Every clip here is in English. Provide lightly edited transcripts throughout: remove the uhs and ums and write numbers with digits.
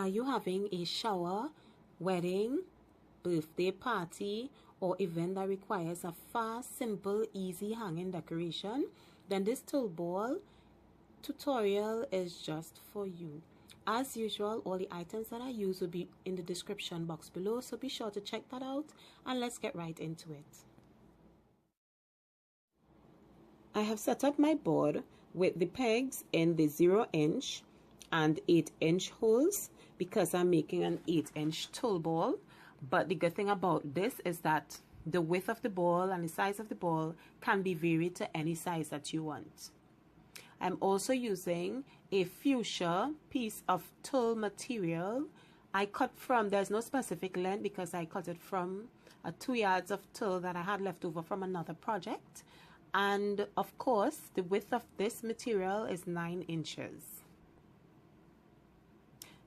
Are you having a shower, wedding, birthday party, or event that requires a fast, simple, easy hanging decoration? Then this Tulle Ball tutorial is just for you. As usual, all the items that I use will be in the description box below, so be sure to check that out, and let's get right into it. I have set up my board with the pegs in the 0-inch and 8-inch holes because I'm making an 8-inch Tulle Ball. But the good thing about this is that the width of the ball and the size of the ball can be varied to any size that you want. I'm also using a fuchsia piece of tulle material. I cut from, there's no specific length because I cut it from 2 yards of tulle that I had left over from another project. And of course, the width of this material is 9 inches.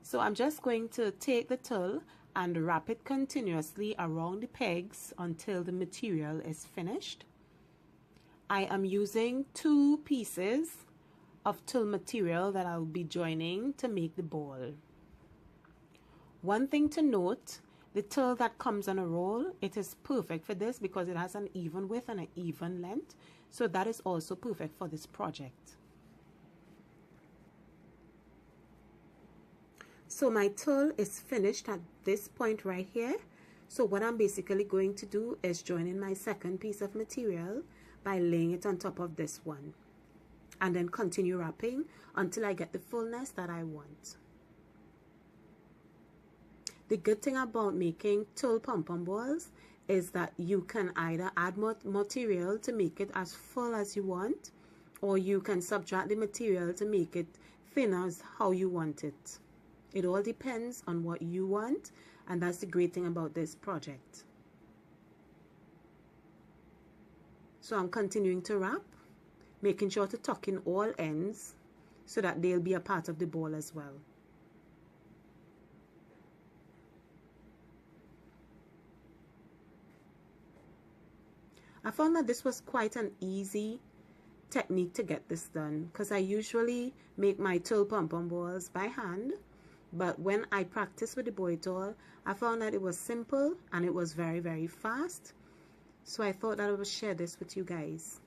So I'm just going to take the tulle and wrap it continuously around the pegs until the material is finished. I am using 2 pieces of tulle material that I'll be joining to make the ball. One thing to note, the tulle that comes on a roll, it is perfect for this because it has an even width and an even length. So that is also perfect for this project. So my tulle is finished at this point right here. So what I'm basically going to do is join in my second piece of material by laying it on top of this one. And then continue wrapping until I get the fullness that I want. The good thing about making Tulle Pom Pom balls is that you can either add more material to make it as full as you want, or you can subtract the material to make it thin as how you want it. It all depends on what you want, and that's the great thing about this project. So I'm continuing to wrap, making sure to tuck in all ends so that they'll be a part of the ball as well. I found that this was quite an easy technique to get this done because I usually make my Tulle Pom Pom balls by hand, but when I practiced with the boy tool, I found that it was simple and it was very, very fast. So I thought that I would share this with you guys.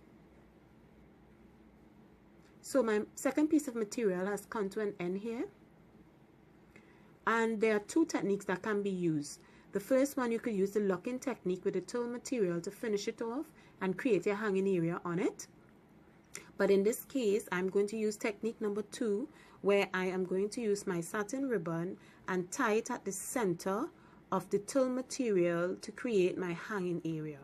So my second piece of material has come to an end here. And there are 2 techniques that can be used. The first one, you could use the locking technique with the tulle material to finish it off and create a hanging area on it. But in this case, I'm going to use technique number 2, where I am going to use my satin ribbon and tie it at the center of the tulle material to create my hanging area.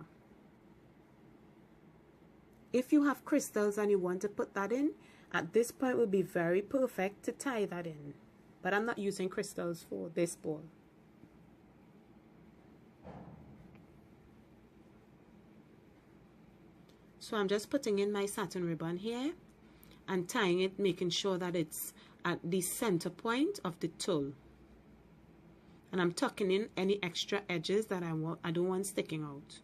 If you have crystals and you want to put that in, at this point would be very perfect to tie that in. But I'm not using crystals for this ball. So I'm just putting in my satin ribbon here and tying it, making sure that it's at the center point of the tulle. And I'm tucking in any extra edges that I don't want sticking out.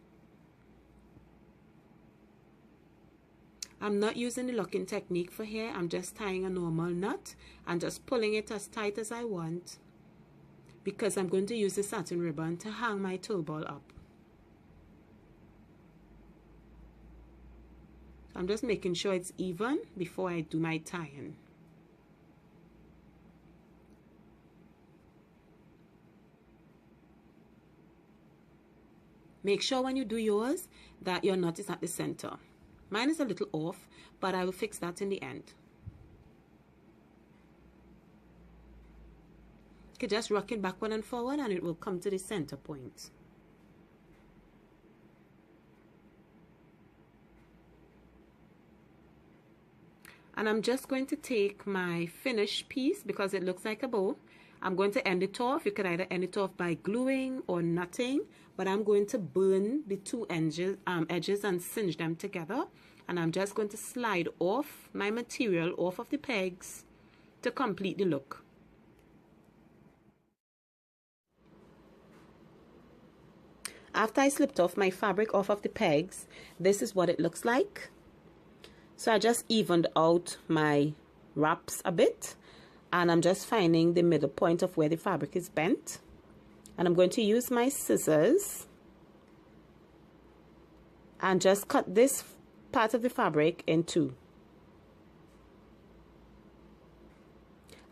I'm not using the locking technique for here. I'm just tying a normal knot and just pulling it as tight as I want because I'm going to use the satin ribbon to hang my Tulle Ball up. I'm just making sure it's even before I do my tying. Make sure when you do yours that your knot is at the center. Mine is a little off, but I will fix that in the end. You can just rock it backward and forward and it will come to the center point. And I'm just going to take my finished piece because it looks like a bow. I'm going to end it off. You could either end it off by gluing or knotting, but I'm going to burn the 2 edges and cinch them together. And I'm just going to slide off my material off of the pegs to complete the look. After I slipped off my fabric off of the pegs, this is what it looks like. So I just evened out my wraps a bit, and I'm just finding the middle point of where the fabric is bent, and I'm going to use my scissors and just cut this part of the fabric in two.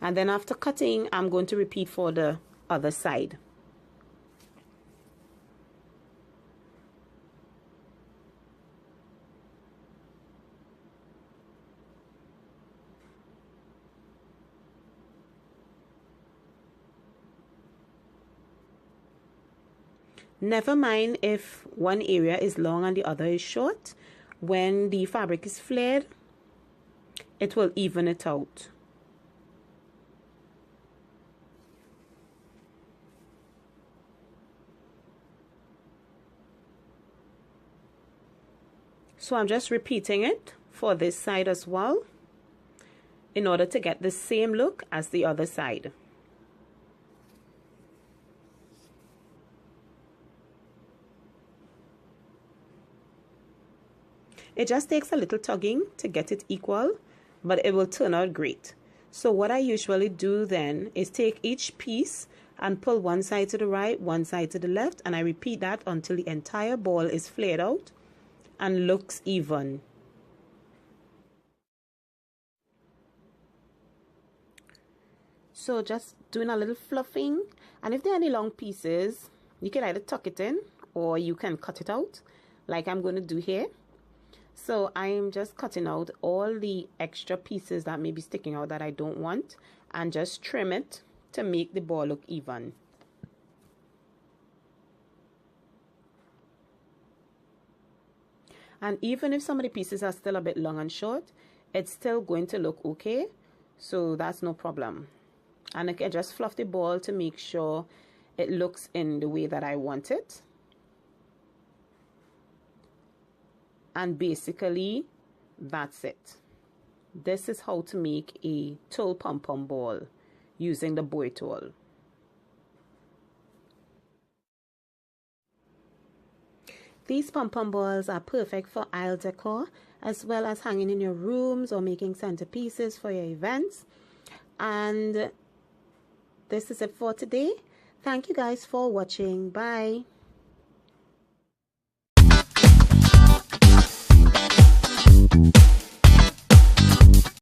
And then after cutting, I'm going to repeat for the other side. Never mind if one area is long and the other is short. When the fabric is flared, it will even it out. So I'm just repeating it for this side as well in order to get the same look as the other side. It just takes a little tugging to get it equal, but it will turn out great. So what I usually do then is take each piece and pull one side to the right, one side to the left, and I repeat that until the entire ball is flared out and looks even. So just doing a little fluffing, and if there are any long pieces, you can either tuck it in or you can cut it out like I'm going to do here. So I'm just cutting out all the extra pieces that may be sticking out that I don't want, and just trim it to make the ball look even. And even if some of the pieces are still a bit long and short, it's still going to look okay, so that's no problem. And I can just fluff the ball to make sure it looks in the way that I want it. And basically, that's it. This is how to make a Tulle Pom Pom ball using the boy tool. These pom-pom balls are perfect for aisle decor, as well as hanging in your rooms or making centerpieces for your events. And this is it for today. Thank you guys for watching. Bye.